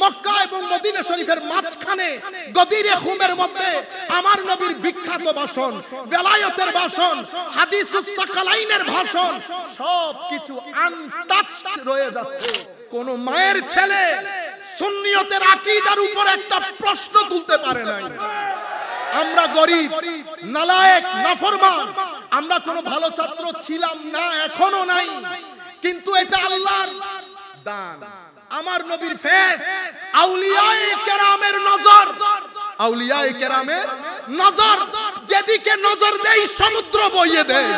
মক্কা এবং মদিনা শরীফের মাঝখানে গদিরে খুমের মধ্যে আমার নবীর বিখ্যাত ভাষণ, বেলায়েতের ভাষণ, হাদিসুস সাকালাইনের ভাষণ সব কিছু আনটাচড রয়ে যাচ্ছে। কোন মায়ের ছেলে সুন্নিয়তের আকীদার উপর একটা প্রশ্ন তুলতে পারে নাই। আমরা গরিব, নালায়েক, নাফরমান, আমরা কোনো ভালো ছাত্র ছিলাম না, এখনো নাই, কিন্তু এটা আল্লাহর দান। আমার নবীর ফেস, আউলিয়ায়ে কেরামের নজর, আউলিয়ায়ে কেরামের নজর, যেদিকে নজর দেই সমুদ্র বইয়ে দেয়।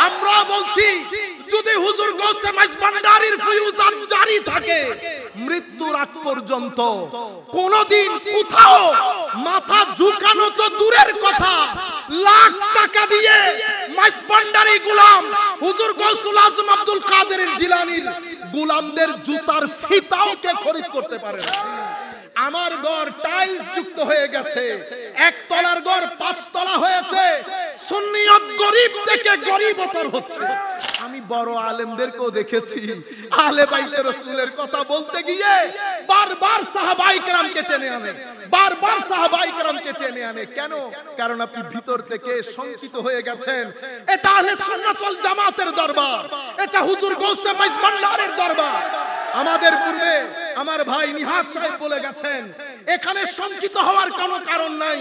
আমরা বলছি যদি হুজুর গৌসে মাইজভান্ডারীর ফয়ুজাত জারি থাকে মৃত্যুর আগ পর্যন্ত, কোনদিন কোথাও মাথা ঝুঁকানো তো দূরের কথা, লাখ টাকা দিয়ে মাইজভান্ডারী গোলাম হুজুর গৌসুল আজম আব্দুল কাদের জিলানীর গোলামদের জুতার ফিতাও কে খরিদ করতে পারে না। আমার ঘর টাইলস যুক্ত হয়ে গেছে, একতলার ঘর 5 তলা হয়েছে। সুন্নিয়ত গরিব থেকে গরিবতর হচ্ছে। আমি বড় আলেমদেরকেও দেখেছি আহলে বাইতে রাসূলের কথা বলতে গিয়ে বারবার সাহাবায়ে কেরামকে টেনে আনে, বারবার সাহাবায়ে কেরামকে টেনে আনে। কেন? কারণ আপনি ভিতর থেকে শঙ্কিত হয়ে গেছেন এটা আহলে সুন্নাত ওয়াল জামাতের দরবার, এটা হুজুর গৌসে মাইজভান্ডারের দরবার। আমাদের পূর্বে আমার ভাই নিহাত সাহেব বলে গেছেন, এখানে শঙ্কিত হওয়ার কোনো কারণ নাই।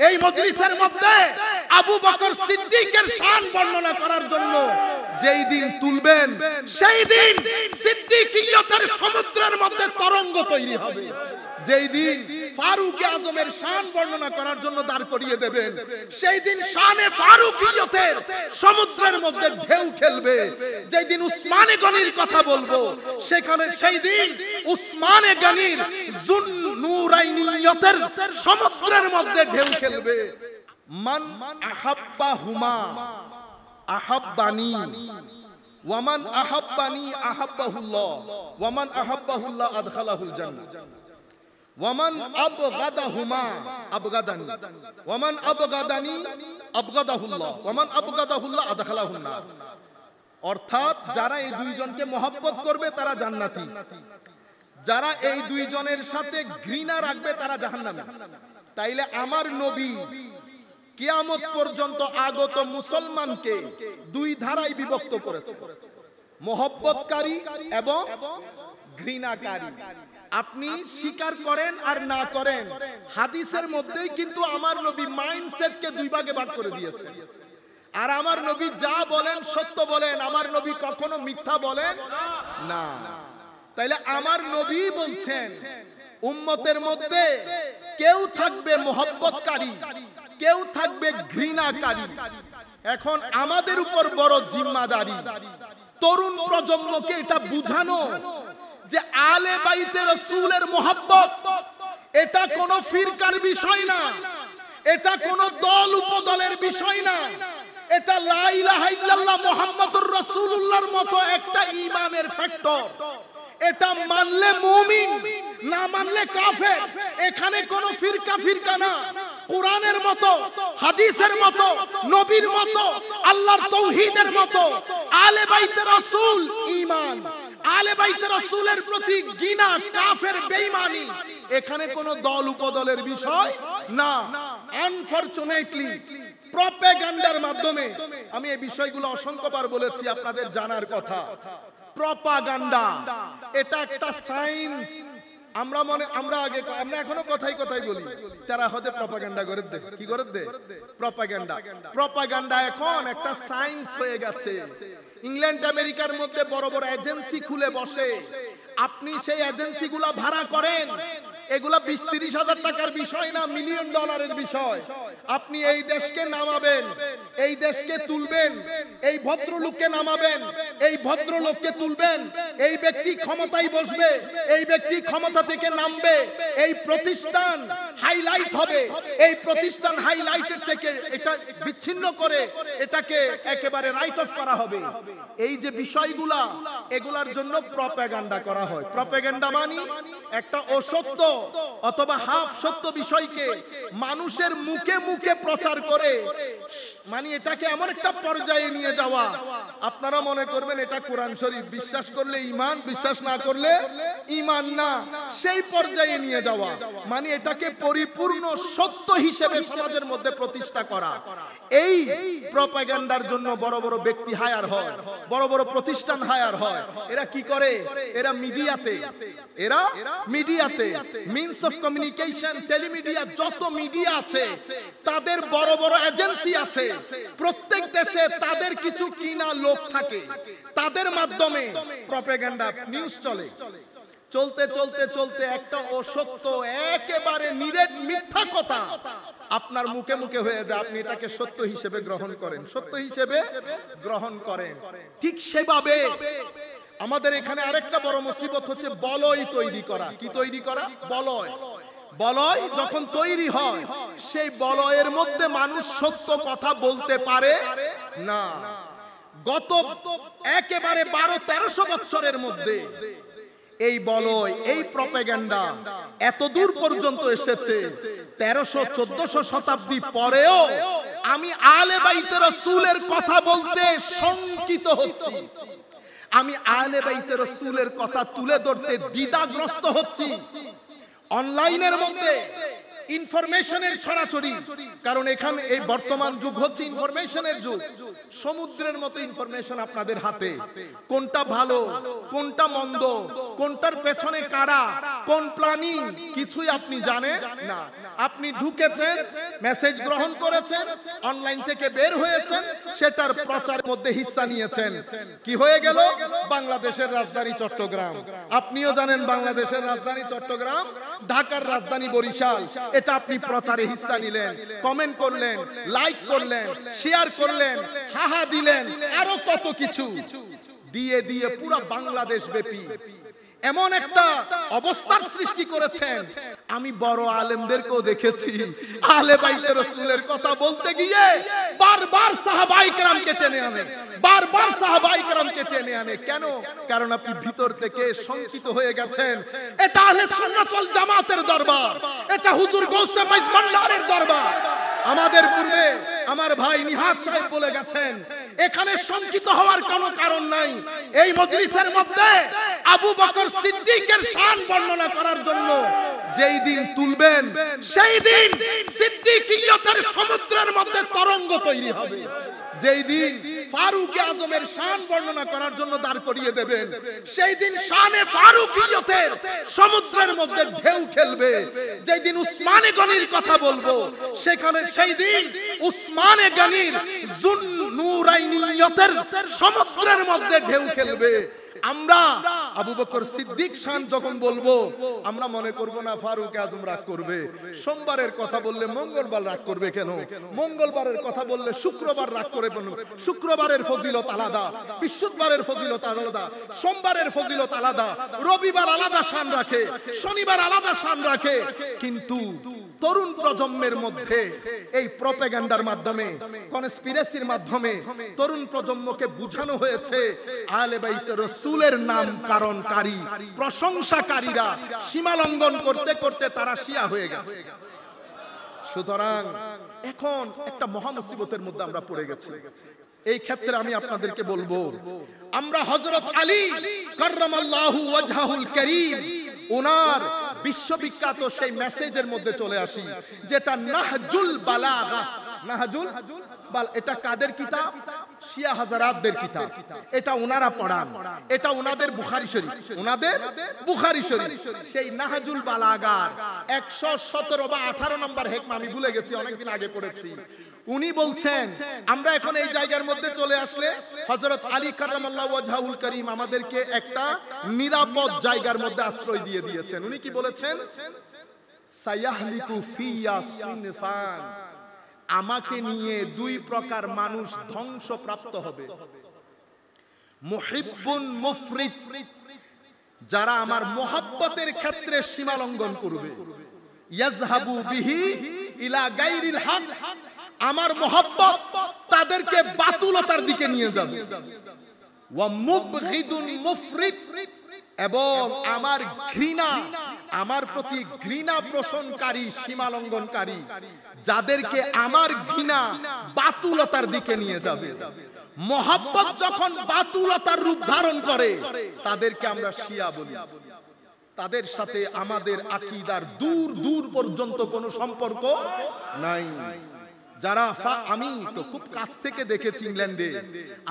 এই মজলিসের মধ্যে আবু বকর সিদ্দিকের শান বর্ণনা করার জন্য যেই দিন তুলবেন সেই দিন সিদ্দিকিয়তের সমুদ্রের মধ্যে তরঙ্গ তৈরি হবে। যেই দিন ফারুক আজমের শান বর্ণনা করার জন্য দাঁড় করিয়ে দেবেন সেই দিন শানে ফারুকিয়তের সমুদ্রের মধ্যে ঢেউ খেলবে। যেই দিন উসমানে গনির কথা বলবো সেখানে সেই দিন উসমানে গনির যুন্নুরাইনিয়তের সমুদ্রের মধ্যে ঢেউ খেলবে। মান আহাব্বাহুমা আহাব্বানি ওয়ামান আহাব্বানি আহাব্বাহুল্লাহ ওয়ামান আহাব্বাহুল্লাহ আদখালাহুল জান্নাহ ওয়ামান আবগাদাহুমা আবগাদানি ওয়ামান আবগাদানি আবগাদাহুল্লাহ ওয়ামান আবগাদাহুল্লাহ আদখালাহুন নার। অর্থাৎ যারা এই দুইজনকে মহব্বত করবে তারা জান্নাতি, যারা এই দুইজনের সাথে ঘৃণা রাখবে তারা জাহান্নামী। তাইলে আমার নবী কিয়ামত পর্যন্ত আগত মুসলমানকে দুই ধারায় বিভক্ত করেছে, মহব্বতকারী এবং ঘৃণাকারী। আপনি স্বীকার করেন আর না করেন, হাদিসের মধ্যেই কিন্তু আমার নবী মাইন্ডসেটকে দুই ভাগে ভাগ করে দিয়েছে। আর আমার নবী যা বলেন সত্য বলেন, আমার নবী কখনো মিথ্যা বলেন না। তাইলে আমার নবী বলছেন উম্মতের মধ্যে কেউ থাকবে মহব্বতকারী, কেউ থাকবে ঘৃণাকারী। এখন আমাদের উপর বড় জিম্মাদারি তরুণ প্রজন্মকে এটা বুঝানো যে আলে বাইতে রাসূলের মহব্বত এটা কোনো ফিরকার বিষয় না, এটা কোনো দল উপদলের বিষয় না, এটা লা ইলাহা ইল্লাল্লাহ মুহাম্মাদুর রাসূলুল্লাহর মতো একটা ঈমানের ফ্যাক্টর। এটা মানলে মুমিন, না মানলে কাফের। এখানে কোনো ফিরকা না, কোরআনের মতো, হাদিসের মতো, নবীর মতো, আল্লাহর তাওহীদের মতো আলে বাইতে রাসূল ঈমান, আলে বাইতে রাসূলের প্রতি ঘৃণা, কাফের বেঈমানি, এখানে কোনো দল উপদলের বিষয় না। আনফরচুনেটলি প্রপাগান্ডার মাধ্যমে, আমি এই বিষয়গুলো অসংখ্যবার বলেছি, আপনাদের জানার কথা। প্রপাগান্ডা এটা একটা সায়েন্স। আমরা এখনো কথাই বলি তারা হতে প্রপাগান্ডা করে দে, কি করে দে প্রপাগান্ডা এখন একটা সায়েন্স হয়ে গেছে। ইংল্যান্ড আমেরিকার মধ্যে বড় বড় এজেন্সি খুলে বসে, আপনি সেই এজেন্সিগুলো ভাড়া করেন, এগুলা 20-30 হাজার টাকার বিষয় না, মিলিয়ন ডলারের বিষয়। আপনি এই দেশকে নামাবেন, এই দেশকে তুলবেন, এই ভদ্রলোককে নামাবেন, এই ভদ্রলোককে তুলবেন, এই ব্যক্তি ক্ষমতায় বসবে, এই ব্যক্তি ক্ষমতা থেকে নামবে, এই প্রতিষ্ঠান হাইলাইট হবে, এই প্রতিষ্ঠান হাইলাইটের থেকে এটা বিচ্ছিন্ন করে এটাকে একেবারে রাইট অফ করা হবে। এই যে বিষয়গুলা, এগুলার জন্য প্রপাগান্ডা করা হয়। প্রপাগান্ডা মানে একটা অসত্য অথবা হাফ সত্য বিষয়কে মানুষের মুখে মুখে প্রচার করে, মানে এটাকে এমন একটা পর্যায়ে নিয়ে যাওয়া, আপনারা মনে করবেন এটা কোরআন শরীফ, বিশ্বাস করলে ঈমান, বিশ্বাস না করলে ঈমান না, সেই পর্যায়ে নিয়ে যাওয়া, মানে এটাকে পরিপূর্ণ সত্য হিসেবে সমাজের মধ্যে প্রতিষ্ঠা করা। এই প্রপাগান্ডার জন্য বড় বড় ব্যক্তি হায়ার হয়, বড় বড় প্রতিষ্ঠান হায়ার হয়। এরা কি করে? এরা মিডিয়াতে, মিনস অফ কমিউনিকেশন, টেলিমিডিয়া, যত মিডিয়া আছে তাদের বড় বড় এজেন্সি আছে, প্রত্যেক দেশে তাদের কিছু কিনা লোক থাকে, তাদের মাধ্যমে প্রপাগান্ডা নিউজ চলে। চলতে চলতে চলতে একটা অসত্য, একেবারে নিরেট মিথ্যা কথা আপনার মুখে মুখে হয়ে যায়, আপনি এটাকে সত্য হিসেবে গ্রহণ করেন, সত্য হিসেবে গ্রহণ করেন। ঠিক সেভাবে আমাদের এখানে আরেকটা বড় মুসিবত হচ্ছে বলয় তৈরি করা। কি তৈরি করা? বলয়। বলয় যখন তৈরি হয়, সেই বলয়ের মধ্যে মানুষ সত্য কথা বলতে পারে না। গত একেবারে 1200-1300 বছরের মধ্যে এই বলয়, এই প্রপাগান্ডা এত দূর পর্যন্ত এসেছে, 1300-1400 শতাব্দী পরেও আমি আহলে বাইতে রাসূলের কথা বলতে শঙ্কিত হচ্ছি, আমি আহলে বাইতে রাসূলের কথা তুলে ধরতে দ্বিধাগ্রস্ত হচ্ছি। অনলাইনের মধ্যে ইনফরমেশনের ছড়াছড়ি, কারণ এখানে এই বর্তমান যুগ হচ্ছে ইনফরমেশনের যুগ। সমুদ্রের মতো ইনফরমেশন আপনাদের হাতে, কোনটা ভালো কোনটা মন্দ, কোনটার পেছনে কারা, কোন প্ল্যানিং, কিছুই আপনি জানেন না। আপনি ঢুকেছেন, মেসেজ গ্রহণ করেছেন, অনলাইন থেকে বের হয়েছেন, সেটার প্রচারের মধ্যে হিস্সা নিয়েছেন। কি হয়ে গেল? বাংলাদেশের রাজধানী চট্টগ্রাম, আপনিও জানেন বাংলাদেশের রাজধানী চট্টগ্রাম, ঢাকার রাজধানী বরিশাল, এটা আপনি প্রচারে হিস্সা নিলেন, কমেন্ট করলেন, লাইক করলেন, শেয়ার করলেন, হাহা দিলেন, আরো কত কিছু দিয়ে দিয়ে পুরো বাংলাদেশ ব্যাপী এমন একটা অবস্থার সৃষ্টি করেছেন। আমি বড় আলেমদেরকেও দেখেছি আহলে বাইতে রাসূলের কথা বলতে গিয়ে বারবার সাহাবায়ে কেরামকে টেনে আনে, বারবার সাহাবায়ে কেরামকে টেনে আনে। কেন? কারণ আপনি ভিতর থেকে শঙ্কিত হয়ে গেছেন এটা আহলে সুন্নাত ওয়াল জামাতের দরবার, এটা হুজুর গৌসে মাইজ ভান্ডারের দরবার। আমাদের পূর্বে আমার ভাই নিহাত সাহেব বলে গেছেন, এখানে শঙ্কিত হওয়ার কোনো কারণ নাই। এই মজলিসের মধ্যে আবু বকর সিদ্দিকের শান বর্ণনা করার জন্য যেই দিন তুলবেন, সেই দিন সিদ্দিকিয়তের সমুদ্রের মধ্যে তরঙ্গ তৈরি হবে। যেই দিন ফারুক আজমের শান বর্ণনা করার জন্য দাঁড় করিয়ে দেবেন, সেই দিন শানে ফারুকিয়তের সমুদ্রের মধ্যে ঢেউ খেলবে। যেই দিন উসমানে গনির কথা বলবো, সেখানে সেই দিন উসমানে গনির যুন্নুরাইনিয়তের সমুদ্রের মধ্যে ঢেউ খেলবে। আমরা আবু বকর সিদ্দিক শান যখন বলবো, আমরা মনে করব না ফারুক আজম রাগ করবে। সোমবারের কথা বললে মঙ্গলবার রাগ করবে কেন? মঙ্গলবারের কথা বললে শুক্রবার রাগ করে কেন? শুক্রবারের ফজিলত আলাদা, বৃহস্পতিবারের ফজিলত আলাদা, সোমবারের ফজিলত আলাদা, রবিবার আলাদা শান রাখে, শনিবার আলাদা শান রাখে। কিন্তু তরুণ প্রজন্মের মধ্যে এই প্রপাগান্ডার মাধ্যমে, কনস্পিরেসির মাধ্যমে তরুণ প্রজন্মকে বুঝানো হয়েছে আহলে বাইত রাসূলের নাম কারণকারী, প্রশংসাকারীরা সীমা লঙ্ঘন করতে করতে তারা শিয়া হয়ে গেছে। সুতরাং এখন একটা মহা মুসিবতের মধ্যে আমরা পড়ে গেছি। এই ক্ষেত্রে আমি আপনাদেরকে বলবো, আমরা হযরত আলী কাররামাল্লাহু ওয়াজহাহুল কারীম ওনার বিশ্ববিখ্যাত সেই মেসেজের মধ্যে চলে আসি, যেটা নাহজুল বালাগা। নাহজুল বাল, এটা কাদের কিতাব? শিয়া হাজারাতদের কিতাব। এটা ওনারা পড়ান, এটা ওনাদের বুখারী শরীফ, ওনাদের বুখারী শরীফ। সেই নাহজুল বালাগার 117 বা 18 নম্বর হেকমা, আমি ভুলে গেছি, অনেকদিন আগে পড়েছি। উনি বলছেন, আমরা এখন এই জায়গার মধ্যে চলে আসলে হযরত আলী কাররামাল্লাহু ওয়াজহাহুল কারীম আমাদেরকে একটা নিরাপদ জায়গার মধ্যে আশ্রয় দিয়ে দিয়েছেন। উনি কি বলেছেন? সায়াহলিকু ফিয়া সুনফান, আমাকে নিয়ে দুই প্রকার মানুষ ধ্বংসপ্রাপ্ত হবে। মুহিব্বুন মুফরিত, যারা আমার মহব্বতের ক্ষেত্রে সীমা লঙ্ঘন করবে। ইয়াযহাবু বিহি ইলা গায়রিল হক, আমার মহব্বত তাদেরকে বাতুলতার দিকে নিয়ে যাবে। ওয়া মুবগিদুন মুফরিত, এবং আমার ঘৃণা আমার প্রতি ঘৃণা পোষণকারী, সীমালঙ্ঘনকারী, যাদেরকে আমার ঘৃণা বাতুলতার দিকে নিয়ে যাবে। মহব্বত যখন বাতুলতার রূপ ধারণ করে তাদেরকে আমরা শিয়া বলি। তাদের সাথে আমাদের আকীদার দূর দূর পর্যন্ত কোনো সম্পর্ক নাই। যারা আমি তো খুব কাছ থেকে দেখেছি ইংল্যান্ডে,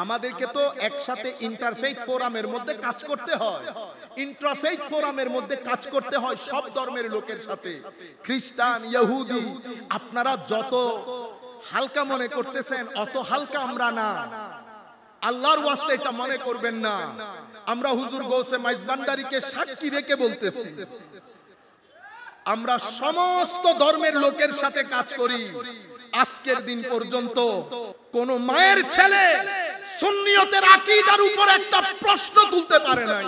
আমাদেরকে তো একসাথে ইন্টারফেইথ ফোরামের মধ্যে কাজ করতে হয়, ইন্টারফেইথ ফোরামের মধ্যে কাজ করতে হয় সব ধর্মের লোকের সাথে, খ্রিস্টান, ইহুদি। আপনারা যত হালকা মনে করতেছেন অত হালকা আমরা না, আল্লাহর ওয়াস্তে এটা মনে করবেন না। আমরা হুজুর গৌসে মাইজভান্ডারীকে সাক্ষী রেখে বলতেছি, আমরা সমস্ত ধর্মের লোকের সাথে কাজ করি। আজকের দিন পর্যন্ত কোন মায়ের ছেলে সুন্নিয়তের আকীদার উপর একটা প্রশ্ন তুলতে পারে নাই।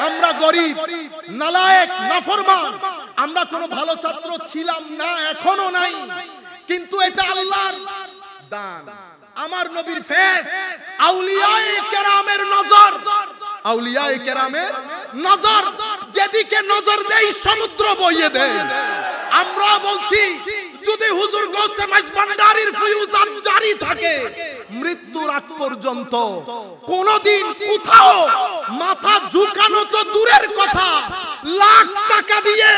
আমরা গরিব, নালায়েক, নাফরমান, আমরা কোনো ভালো ছাত্র ছিলাম না, এখনো নাই, কিন্তু এটা আল্লাহর দান। আমার নবীর ফেস, আউলিয়ায়ে কেরামের নজর, আউলিয়ায়ে কেরামের নজর, যেদিকে নজর দেই সমুদ্র বইয়ে দেয়। আমরা বলছি যদি হুজুর গৌসে মাইজভান্ডারীর ফয়ুজান জারি থাকে মৃত্যুর আগ পর্যন্ত, কোনদিন কোথাও মাথা ঝুঁকানো তো দূরের কথা, লাখ টাকা দিয়ে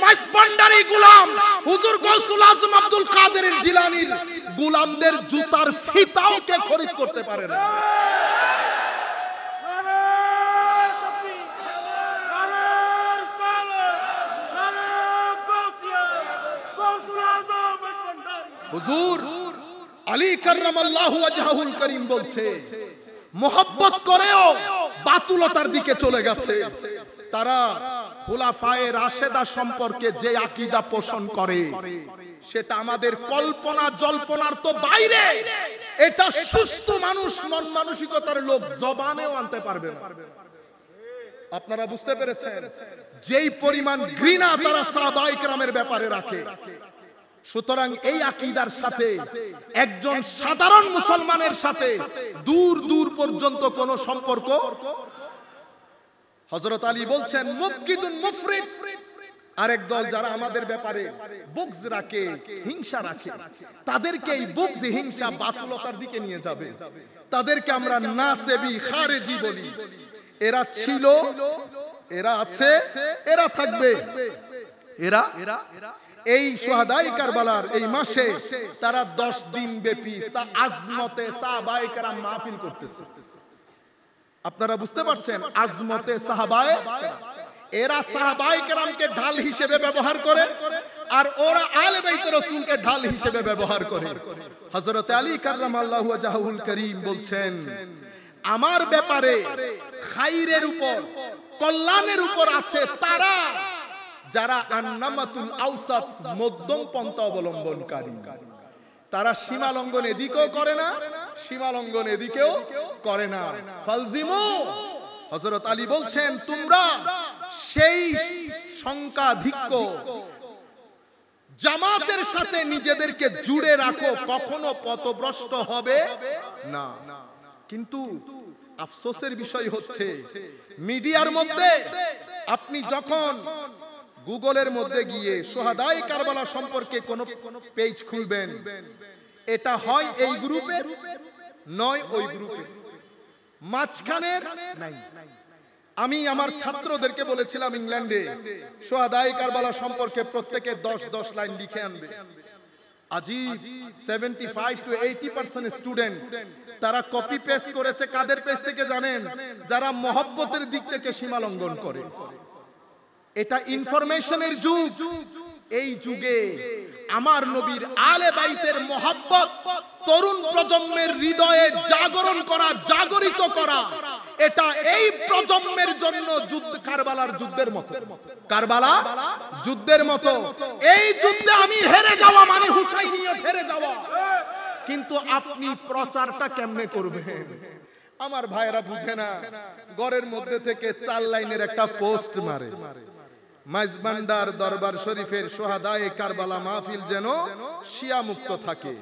মাইজভান্ডারী গোলাম হুজুর গৌসুল আজম আব্দুল কাদের জিলানীর গোলামদের জুতার ফিতাও কে খরিদ করতে পারে না। হুজুর আলী কাররামাল্লাহু ওয়াজহাহুল করিম বলছে, মোহাব্বত করেও বাতুলতার দিকে চলে গেছে। তারা খুলাফায়ে রাশেদা সম্পর্কে যে আকীদা পোষণ করে সেটা আমাদের কল্পনা জল্পনার তো বাইরে। এটা সুস্থ মানুষ, মন মানসিকতার লোক জবানেও আনতে পারবে না। আপনারা বুঝতে পেরেছেন যেই পরিমাণ ঘৃণা তারা সাহাবায়ে কেরামের ব্যাপারে রাখে। সুতরাং এই আকীদার সাথে একজন সাধারণ মুসলমানের সাথে দূর দূর পর্যন্ত কোনো সম্পর্ক। হযরত আলী বলছেন মুবগিদুন মুফরিদ। আরেক দল যারা আমাদের ব্যাপারে বুগজ রাখে, হিংসা রাখে, তাদেরকে এই বুগজ হিংসা বাতুলতার দিকে নিয়ে যাবে। তাদেরকে আমরা নাসেবি, খারেজি বলি। এরা ছিল, এরা আছে, এরা থাকবে। এরা এই শুহাদায়ে কারবালার এই মাসে তারা 10 দিন ব্যাপী আজমতে সাহাবায়ে কেরাম মাহফিল করতেছে। আপনারা বুঝতে পারছেন আজমতে সাহাবায়ে, এরা সাহাবায়ে কেরামকে ঢাল হিসেবে ব্যবহার করে আর ওরা আলে বাইতে রাসূলকে ঢাল হিসেবে ব্যবহার করে। হযরত আলী কাররামাল্লাহু ওয়াজহাহুল করিম বলছেন, আমার ব্যাপারে খাইরের উপর, কল্যাণের উপর আছে তারা যারা আন্নামাতুল আওসাত, মধ্যম পন্থা অবলম্বনকারী। তারা সীমা লঙ্ঘন এদিকেও করে না, সীমা লঙ্ঘন এদিকেও করে না। ফালজিমু, হযরত আলী বলছেন তোমরা সেই সংখ্যাধিক্য জামাতের সাথে নিজেদেরকে জুড়ে রাখো, কখনো পথভ্রষ্ট হবে না। কিন্তু আফসোসের বিষয় হচ্ছে মিডিয়ার মধ্যে আপনি যখন গুগলের মধ্যে গিয়ে শুহাদায়ে কারবালা সম্পর্কে কোন পেজ খুলবেন, এটা হয় এই গ্রুপের, নয় ওই গ্রুপের, মাঝখানের নাই। আমি আমার ছাত্রদেরকে বলেছিলাম ইংল্যান্ডে শুহাদায়ে কারবালা সম্পর্কে প্রত্যেকে 10-10 লাইন লিখে আনবে। আজীব 75 to 80% স্টুডেন্ট তারা কপি পেস্ট করেছে। কাদের পেজ থেকে জানেন? যারা মহব্বতের দিক থেকে সীমা লঙ্ঘন করে। এটা ইনফরমেশনের যুগ। এই যুগে আমার নবীর আলে বাইতের মহব্বত তরুণ প্রজন্মের হৃদয়ে জাগরণ করা, জাগরিত করা, এটা এই প্রজন্মের জন্য যুদ্ধ, কারবালার যুদ্ধের মতো, কারবালা যুদ্ধের মতো। এই যুদ্ধে আমি হেরে যাওয়া মানে হুসাইনিয়ত হেরে যাওয়া। কিন্তু আপনি প্রচারটা কেমনে করবেন? আমার ভাইরা বুঝে না, ঘরের মধ্যে থেকে 4 লাইনের একটা পোস্ট মারে, মাইজভান্ডার দরবার শরীফের শুহাদায়ে কারবালা মাহফিল যেন শিয়া মুক্ত থাকে।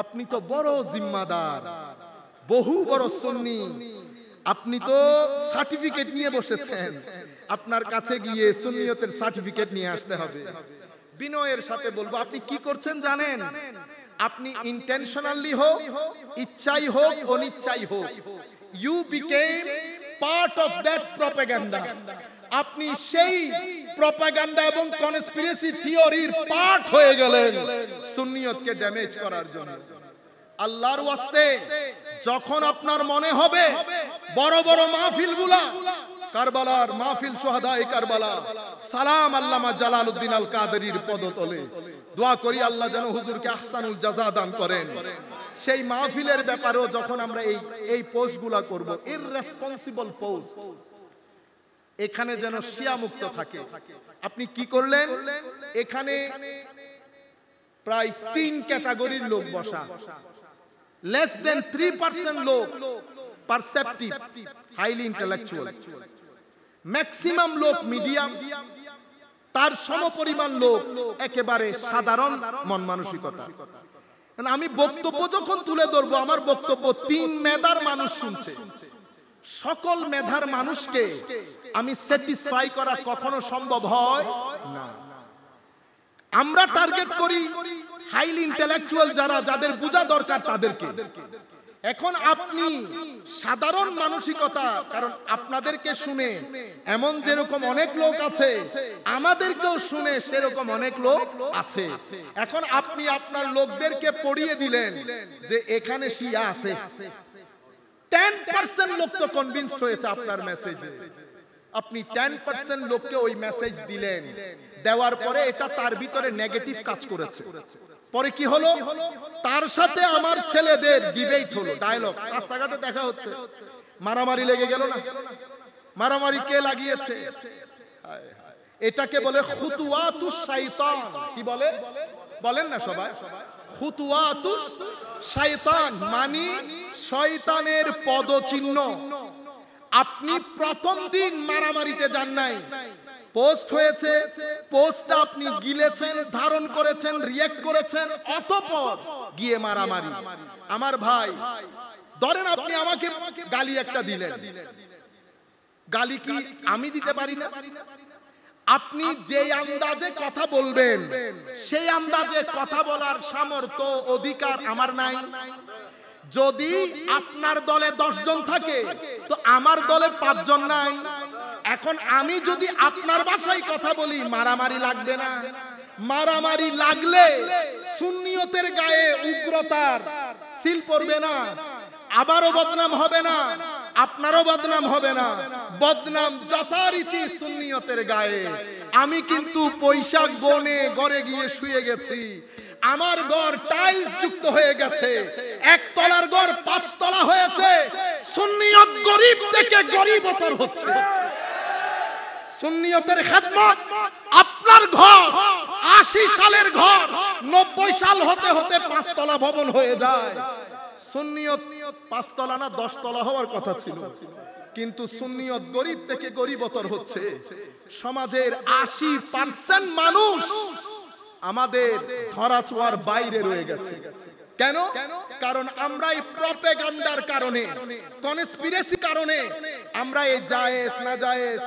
আপনি তো বড় জিম্মাদার, বহু বড় সুন্নি, আপনি তো সার্টিফিকেট নিয়ে বসেছেন, আপনার কাছে গিয়ে সুন্নিয়তের সার্টিফিকেট নিয়ে আসতে হবে। বিনয়ের সাথে বলবো, আপনি কি করছেন জানেন? আপনি ইন্টেনশনালি হোক, ইচ্ছাই হোক, অনিচ্ছাই হোক, you became part of that propaganda. আপনি সেই প্রপাগান্ডা এবং কনস্পিরেসি থিওরির পার্ট হয়ে গেলেন সুন্নিয়তকে ড্যামেজ করার জন্য। আল্লাহর ওয়াস্তে যখন আপনার মনে হবে বড় বড় মাহফিলগুলা, কারবালার মাহফিল, শুহাদায়ে কারবালা, সালাম আল্লামা জালালউদ্দিন আল কাদেরীর পদতলে, দোয়া করি আল্লাহ যেন হুজুরকে আহসানুল জাযা দান করেন। সেই মাহফিলের ব্যাপারেও যখন আমরা এই পোস্টগুলা করব, ইররেসপন্সিবল পোস্ট, এখানে যেন শিয়া মুক্ত থাকে। আপনি কি করলেন? এখানে প্রায় 3 ক্যাটাগরির লোক বসা, less than 3% লোক পারসেপটিভ, হাইলি ইন্টেলেকচুয়াল, ম্যাক্সিমাম লোক মিডিয়াম, তার সমপরিমাণ লোক একেবারে সাধারণ মন মানসিকতা। আমি বক্তব্য যখন তুলে ধরবো, আমার বক্তব্য 3 মেধার মানুষ শুনছে। সকল মেধার মানুষকে আমি স্যাটিসফাই করা কখনো সম্ভব হয় না। আমরা টার্গেট করি হাইলি ইন্টেলেকচুয়াল যারা, যাদের বোঝা দরকার তাদেরকে। এখন আপনি সাধারণ মানসিকতা, কারণ আপনাদেরকে শুনে এমন যেরকম অনেক লোক আছে, আমাদেরকেও শুনে সেরকম অনেক লোক আছে। এখন আপনি আপনার লোকদেরকে পড়িয়ে দিলেন যে এখানে শিয়া আছে, 10% লোক তো কনভিন্সড হয়েছে আপনার মেসেজে। আপনি 10% লোককে ওই মেসেজ দিলেন, দেওয়ার পরে এটা তার ভিতরে নেগেটিভ কাজ করেছে। পরে কি হলো? তার সাথে আমার ছেলেদের ডিবেট হলো, ডায়লগ, রাস্তাঘাটে দেখা হচ্ছে, মারামারি লেগে গেল না? মারামারি কে লাগিয়েছে? এটাকে বলে খুতুওয়াতুশ শাইতান। কি বলে? বলেন না সবাই, খুতুওয়াতুশ শাইতান, মানে শয়তানের পদচিহ্ন। আপনি প্রথম দিন মারামারিতে যান নাই, পোস্ট হয়েছে, পোস্টটা আপনি গিলেছেন, ধারণ করেছেন, রিঅ্যাক্ট করেছেন, অতঃপর গিয়ে মারামারি। আমার ভাই, ধরেন আপনি আমাকে গালি একটা দিলেন, গালি কি আমি দিতে পারি না? আপনি যে আন্দাজে কথা বলবেন, সেই আন্দাজে কথা বলার সামর্থ্য, অধিকার আমার নাই। যদি আপনার দলে 10 জন থাকে, তো আমার দলে 5 জন নাই। এখন আমি যদি আপনার ভাষায় কথা বলি, মারামারি লাগবে না? মারামারি লাগলে সুন্নিয়তের গায়ে উগ্রতার সিল পড়বে না? আবারও বদনাম হবে না? আপনারও বদনাম হবে না? বদনাম যথারীতি সুন্নিয়তের গায়ে। আমি কিন্তু পয়সা গনে ঘরে গিয়ে শুয়ে গেছি, আমার ঘর টাইলস যুক্ত হয়ে গেছে, 1 তলার ঘর 5 তলা হয়েছে। সুন্নিয়ত গরিব থেকে গরিবতর হচ্ছে। সুন্নিয়তের খেদমত, আপনার ঘর 80 সালের ঘর 90 সাল হতে হতে 5 তলা ভবন হয়ে যায়। সুন্নিয়ত 5 তলা না 10 তলা হওয়ার কথা ছিল, কিন্তু সুন্নিয়ত গরিব থেকে গরিবতর হচ্ছে। সমাজের 80% মানুষ আমাদের ধরাছোঁয়ার বাইরে রয়ে গেছে। কেন? কারণ আমরা এই প্রপাগান্ডার কারণে, কনস্পিরেসি কারণে আমরা এই জায়েজ না জায়েজ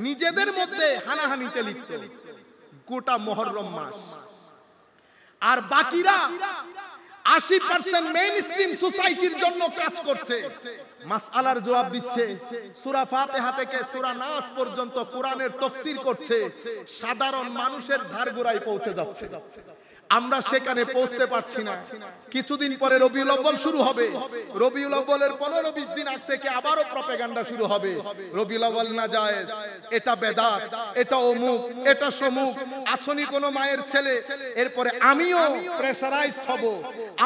নিজেদের মধ্যে হানাহানিতে লিপ্ত গোটা মুহররম মাস। আর বাকিরা 80% মেইনস্ট্রিম সোসাইটির জন্য কাজ করছে, মাসআলার জবাব দিচ্ছে, সূরা ফাতিহা থেকে সূরা নাস পর্যন্ত কোরআনের তাফসীর করছে, সাধারণ মানুষের ধারগোড়ায় পৌঁছে যাচ্ছে। আমরা সেখানে পৌঁছতে পারছি না। কিছুদিন পরে রবিউল আউয়াল শুরু হবে, রবিউল আউয়ালের 15-20 দিন আগ থেকে আবারও প্রপাগান্ডা শুরু হবে। রবিউল আউয়াল না জায়েজ, এটা বেদাত, এটা অমুক, এটা সমুক, আসনি কোন মায়ের ছেলে। এরপরে আমিও প্রেসারাইজড হব,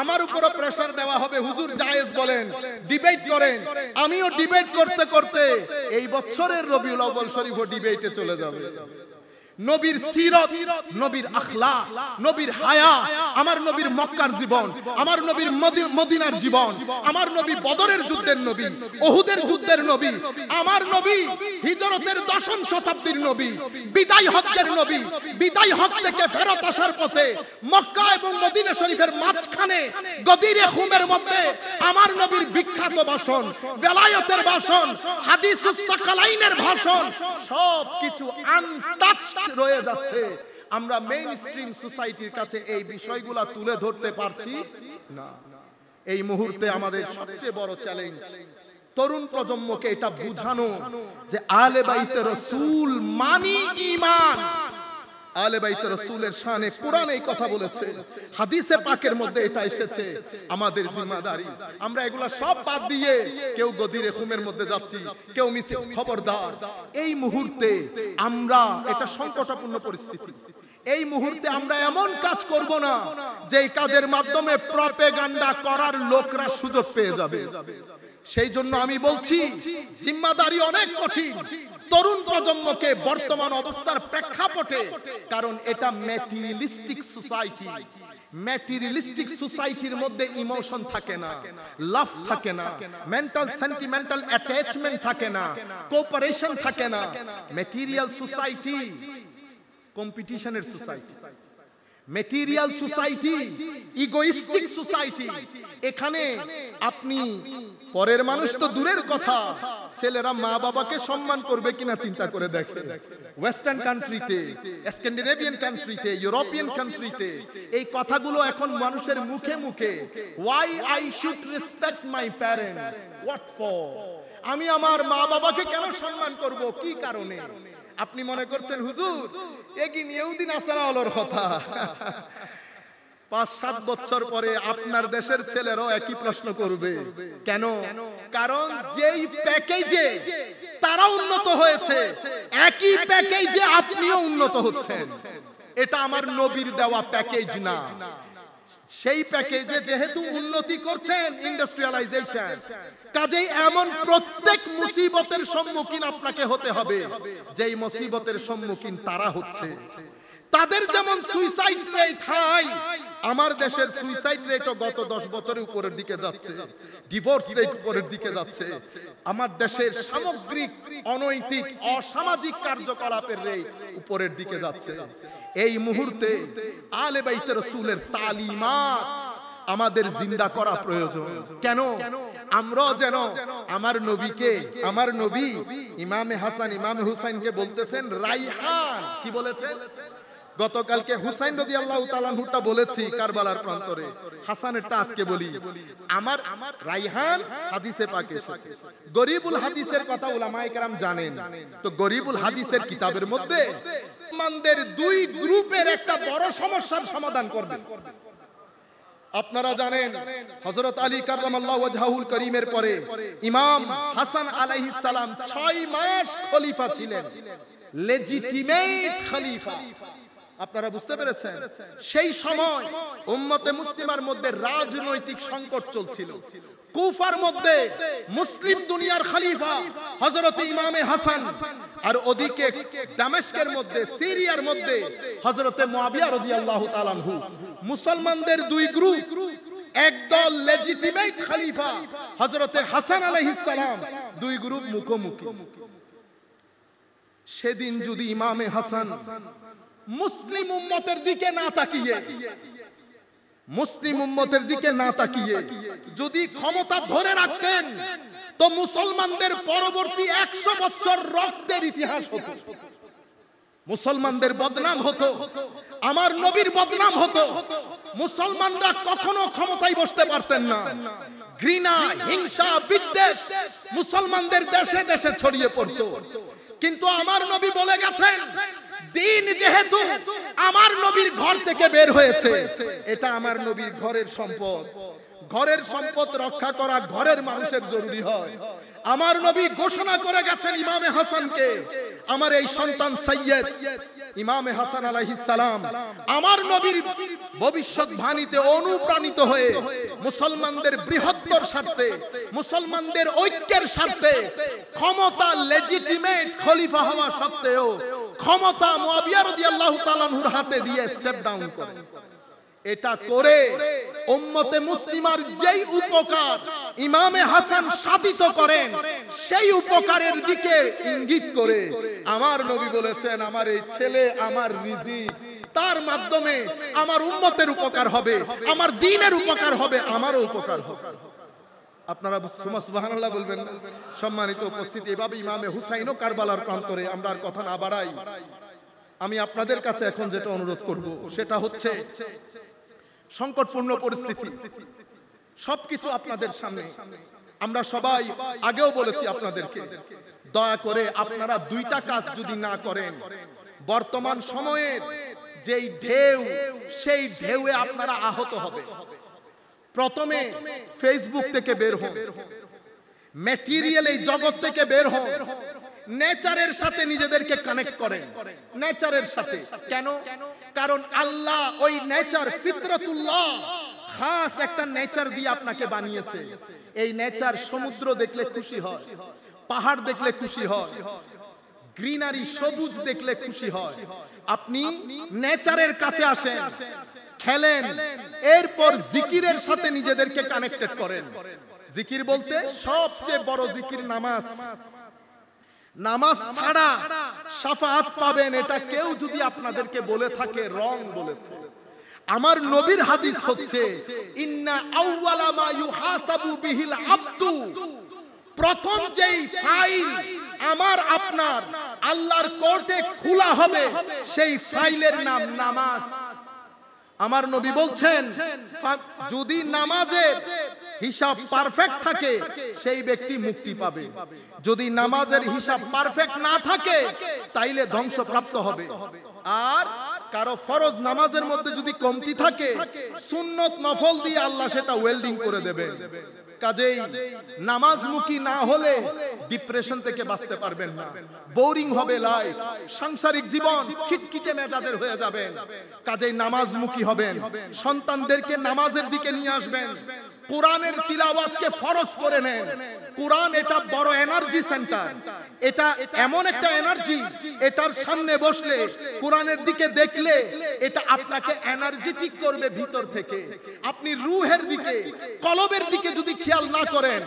আমার উপরও প্রেসার দেওয়া হবে, হুজুর জায়েজ বলেন, ডিবেট করেন। আমিও ডিবেট করতে করতে এই বছরের রবিউল আউয়াল শরীফও ডিবেটে চলে যাবে। নবীর সিরত, নবীর আখলাক, নবীর হায়া, আমার নবীর মক্কার জীবন, আমার নবীর মদিনার জীবন, আমার নবী বদরের যুদ্ধের নবী, উহুদের যুদ্ধের নবী, আমার নবী হিজরতের 10ম শতাব্দীর নবী, বিদায় হজ্জের নবী, বিদায় হজ থেকে ফেরত আসার পথে মক্কা এবং মদিনা শরীফের মাঝখানে গদিরে খুমের মধ্যে আমার নবীর বিখ্যাত ভাষণ, বেলায়েতের ভাষণ, হাদিসুস সাকালাইনের ভাষণ, সব কিছু আনটাচড রয়ে যাচ্ছে। আমরা মেইন স্ট্রিম সোসাইটির কাছে এই বিষয়গুলা তুলে ধরতে পারছি না। এই মুহূর্তে আমাদের সবচেয়ে বড় চ্যালেঞ্জ তরুণ প্রজন্মকে এটা বুঝানো যে আলে বাইতে রাসূল মানি ঈমান। আলে বাইতে রাসূলের শানে কোরআন এই কথা বলেছে, হাদিসে পাকের মধ্যে এটা এসেছে। আমাদের জিম্মাদারি, আমরা এগুলা সব বাদ দিয়ে কেউ গদিরে খুমের মধ্যে যাচ্ছি, কেউ মিছে। খবরদার, এই মুহূর্তে আমরা, এটা সংকটাপূর্ণ পরিস্থিতি, এই মুহূর্তে আমরা এমন কাজ করব না যেই কাজের মাধ্যমে প্রপাগান্ডা করার লোকরা সুযোগ পেয়ে যাবে। সেই জন্য আমি বলছি জিম্মাদারি অনেক কঠিন তরুণ প্রজন্মকে বর্তমান অবস্থার প্রেক্ষাপটে, কারণ এটা ম্যাটেরিয়ালিস্টিক সোসাইটি। ম্যাটেরিয়ালিস্টিক সোসাইটির মধ্যে ইমোশন থাকে না, লাভ থাকে না, মেন্টাল সেন্টিমেন্টাল অ্যাটাচমেন্ট থাকে না, কোঅপারেশন থাকে না। ম্যাটেরিয়াল সোসাইটি কম্পিটিশনের society, material society egoistic society. এখানে আপনি পরের মানুষ তো দূরের কথা, ছেলেরা মা বাবাকে সম্মান করবে কিনা চিন্তা করে দেখে। ওয়েস্টার্ন কান্ট্রিতে, স্ক্যান্ডিনেভিয়ান কান্ট্রিতে, ইউরোপিয়ান কান্ট্রিতে এই কথাগুলো এখন মানুষের মুখে মুখে। Why I should respect my parents, what for? আমি আমার মা বাবাকে কেন সম্মান করব, কি কারণে? আপনি মনে করছেন হুজুর এগিন ইহুদি নাসারা আলোর কথা। 5-7 বছর পরে আপনার দেশের ছেলেরাও একই প্রশ্ন করবে। কেন? কারণ যেই প্যাকেজে তারা উন্নত হয়েছে, একই প্যাকেজে আপনিও উন্নত হচ্ছেন। এটা আমার নবীর দেওয়া প্যাকেজ না। সেই প্যাকেজে যেহেতু উন্নতি করছেন, ইন্ডাস্ট্রিয়ালাইজেশন, কাজেই এমন প্রত্যেক মুসিবতের সম্মুখীন আপনাকে হতে হবে যেই মুসিবতের সম্মুখীন তারা হচ্ছে। তাদের যেমন সুইসাইড রেট হাই, আমার দেশের সুইসাইড রেটও গত 10 বছরে উপরের দিকে যাচ্ছে, ডিভোর্স রেট উপরের দিকে যাচ্ছে। আমার দেশের সামগ্রিক অনৈতিক অসামাজিক কার্যকলাপের রেট উপরের দিকে যাচ্ছে। এই মুহূর্তে আলে বাইতে রাসূলের তালিমাত আমাদের জিন্দা করা প্রয়োজন। কেন? আমরা যেন আমার নবীকে, আমার নবী ইমামে হাসান ইমামে হুসাইনকে বলতেছেন রাইহান। কি বলেছেন? গতকালকে হুসাইন রাদিয়াল্লাহু তাআলা আনহুটা বলেছি কারবালার প্রান্তরে, হাসানেরটা আজকে বলি। আমার রাইহান হাদিসে পাকে এসেছে। গরিবুল হাদিসের কথা উলামায়ে কেরাম জানেন। তো গরিবুল হাদিসের কিতাবের মধ্যে মুসলমানদের দুই গ্রুপের একটা বড় সমস্যার সমাধান করবেন। আপনারা জানেন হযরত আলী কাররামাল্লাহু ওয়াজহাহুল করিমের পরে ইমাম হাসান আলাইহিস সালাম 6 মাস খলিফা ছিলেন, লেজিটিমেট খলিফা। আপনারা বুঝতে পেরেছেন? সেই সময় উম্মতে মুসলিমার মধ্যে রাজনৈতিক সংকট চলছিল। কুফার মধ্যে মুসলিম দুনিয়ার খলিফা হযরত ইমামে হাসান, আর ওদিকে দামেস্কের মধ্যে, সিরিয়ার মধ্যে হযরত মুআবিয়া রাদিয়াল্লাহু তাআলা আনহু। মুসলমানদের দুই গ্রুপ, একদল লেজিটিমেট খলিফা হযরত হাসান আলাইহিস সালাম, দুই গ্রুপ মুখোমুখি। সেদিন যদি ইমামে হাসান মুসলিম উম্মতের দিকে না তাকিয়ে, মুসলিম উম্মতের দিকে না তাকিয়ে যদি ক্ষমতা ধরে রাখতেন, তো মুসলমানদের পরবর্তী 100 বছর রক্তের ইতিহাস হতো। মুসলমানদের বদনাম হতো, আমার নবীর বদনাম হতো। মুসলমানরা কখনো ক্ষমতায় বসতে পারতেন না। ঘৃণা, হিংসা, বিদ্বেষ মুসলমানদের দেশে দেশে ছড়িয়ে পড়তো। কিন্তু আমার নবী বলে গেছেন, দিন যেহেতু আমার নবীর ঘর থেকে বের হয়েছে, এটা আমার নবীর ঘরের সম্পদ। ঘরের সম্পদ রক্ষা করা ঘরের মানুষের জরুরি হয়। আমার নবী ঘোষণা করে গেছেন ইমামে হাসানকে, আমার এই সন্তান সৈয়দ ইমামে হাসান আলাইহিস সালাম আমার নবীর ভবিষ্যৎবাণীতে অনুপ্রাণিত হয়ে মুসলমানদের বৃহত্তর স্বার্থে, মুসলমানদের ঐক্যের স্বার্থে, ক্ষমতা লেজিটিমেট খলিফা হওয়া সত্ত্বেও ক্ষমতা মুয়াবিয়া রাদিয়াল্লাহু তাআলা আনহুর হাতে দিয়ে স্টেপ ডাউন করেন। এটা করে উম্মতে মুসলিমার যেই উপকার ইমামে হাসান সাধিত করেন, সেই উপকারের দিকে ইঙ্গিত করে আমার নবী বলেছেন, আমার এই ছেলে আমার রিজিক, তার মাধ্যমে আমার উম্মতের উপকার হবে, আমার দ্বীনের উপকার হবে, আমারও উপকার হবে। আপনারা সুবহানাল্লাহ বলবেন না? সম্মানিত উপস্থিতি, এভাবে ইমামে হুসাইনও কারবালার প্রান্তরে। আমরা আর কথা না বাড়াই, আমি আপনাদের কাছে এখন যেটা অনুরোধ করব সেটা হচ্ছে, সংকটপূর্ণ পরিস্থিতি, সবকিছু আপনাদের সামনে, আমরা সবাই আগেও বলেছি আপনাদেরকে, দয়া করে আপনারা দুইটা কাজ যদি না করেন, বর্তমান সময়ের যেই ঢেউ, সেই ঢেউয়ে আপনারা আহত হবে। প্রথমে ফেসবুক থেকে বের হন, ম্যাটেরিয়াল এই জগৎ থেকে বের হন, নেচারের সাথে নিজেদেরকে কানেক্ট করেন, নেচারের সাথে। কেন? কারণ আল্লাহ ওই নেচার, ফিতরাতুল্লাহ, খাস একটা নেচার দিয়ে আপনাকে বানিয়েছে। এই নেচার সমুদ্র দেখলে খুশি হয়, পাহাড় দেখলে খুশি হয়, গ্রিনারি সবুজ দেখলে খুশি হয়। আপনি নেচারের কাছে আসেন, খেলেন, এরপর জিকিরের সাথে নিজেদেরকে কানেক্টেড করেন। জিকির বলতে সবচেয়ে বড় জিকির নামাজ। নামাজ ছাড়া শাফাআত পাবেন, এটা কেউ যদি আপনাদেরকে বলে থাকে রং বলেছে। আমার নবীর হাদিস হচ্ছে, ইন্না আউওয়ালা মা ইউহাসাবু বিহিল আবদু, প্রথম যেই ফাইল আমার আপনার আল্লাহর কোর্টে খোলা হবে, সেই ফাইলের নাম নামাজ। আমার নবী বলছেন, যদি নামাজের হিসাব পারফেক্ট থাকে সেই ব্যক্তি মুক্তি পাবে, যদি নামাজের হিসাব পারফেক্ট না থাকে তাইলে ধ্বংসপ্রাপ্ত হবে। আর কারো ফরজ নামাজের মধ্যে যদি কমতি থাকে, সুন্নত নফল দিয়ে আল্লাহ সেটা ওয়েল্ডিং করে দেবে। কাজেই নামাজমুখী না হলে ডিপ্রেশন থেকে বাঁচতে পারবেন না, বোরিং হবে লাইফ, সাংসারিক জীবন খিটখিটে মেজাজের হয়ে যাবে। কাজেই নামাজমুখী হবেন, সন্তানদেরকে নামাজের দিকে নিয়ে আসবেন, কোরআনের তিলাওয়াতকে ফরজ করে নেন। কোরআন এটা বড় এনার্জি সেন্টার, এটা এমন একটা এনার্জি, এটার সামনে বসলে, কোরআনের দিকে দেখলে এটা আপনাকে এনার্জেটিক করবে ভিতর থেকে। আপনি রূহের দিকে, কলবের দিকে যদি খেয়াল না করেন,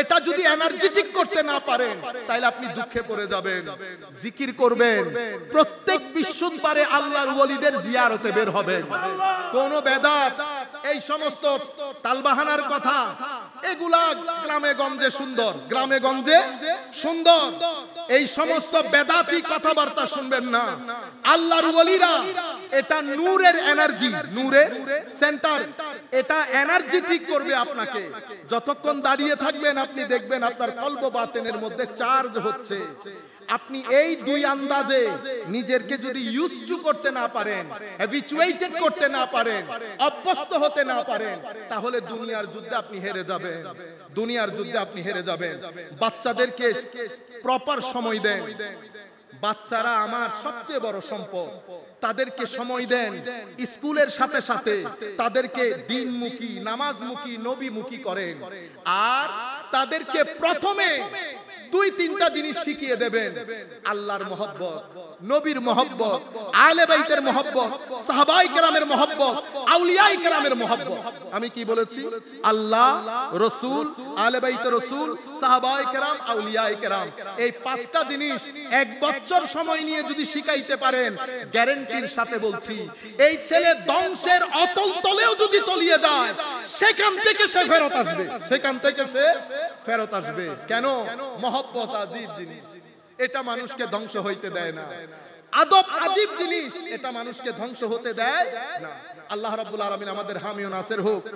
এটা যদি এনার্জেটিক করতে না পারেন, তাহলে আপনি দুঃখে পড়ে যাবেন। জিকির করবেন, প্রত্যেক বৃহস্পতিবারে আল্লাহর ওলিদের জিয়ারতে বের হবেন। কোন বেদাত, এই সমস্ত তালবাহানার কথা, এগুলা গ্রামে গঞ্জে সুন্দর, গ্রামে গঞ্জে সুন্দর, এই সমস্ত বেদাতি কথাবার্তা শুনবেন না। আল্লাহর ওলিরা এটা নূরের এনার্জি, নূরের সেন্টার, এটা এনার্জেটিক করবে আপনাকে। যতক্ষণ দাঁড়িয়ে থাকবেন আপনি দেখবেন আপনার কলব বাতেনের মধ্যে চার্জ হচ্ছে। আপনি এই দুই আন্দাজে নিজেকে যদি ইউজ টু করতে না পারেন, হ্যাবিচুয়েটেড করতে না পারেন, অভ্যস্ত হতে না পারেন, তাহলে দুনিয়ার যুদ্ধে আপনি হেরে যাবেন, দুনিয়ার যুদ্ধে আপনি হেরে যাবেন। বাচ্চাদেরকে প্রপার সময় দেন, বাচ্চারা আমার সবচেয়ে বড় সম্পদ, তাদেরকে সময় দেন। স্কুলের সাথে সাথে তাদেরকে দ্বীনমুখী, নামাজমুখী, নবীমুখী করেন। আর তাদেরকে প্রথমে দুই তিনটা জিনিস শিখিয়ে দেবেন, আল্লাহর মহব্বত, নবীর মহব্বত, আহলে বাইতের মহব্বত, সাহাবায়ে কেরামের মহব্বত, আউলিয়ায়ে কেরামের মহব্বত। আমি কি বলেছি? আল্লাহ, রাসূল, আহলে বাইত রাসূল, সাহাবায়ে কেরাম, আউলিয়ায়ে কেরাম, এই পাঁচটা জিনিস এক বছর সময় নিয়ে যদি শিখাইতে পারেন, গ্যারান্টির সাথে বলছি, এই ছেলে ধ্বংসের অতল তলেও যদি তলিয়ে যায়, সেখান থেকে সে ফেরত আসবে, সেখান থেকে সে ফেরত আসবে। কেন? মহব্বত আজীব জিনিস, এটা মানুষকে ধ্বংস হইতে দেয় না। আদব আজীব জিনিস, এটা মানুষকে ধ্বংস হতে দেয় না। আল্লাহ রাব্বুল আলামিন আমাদের হামি ও নাসির হোক।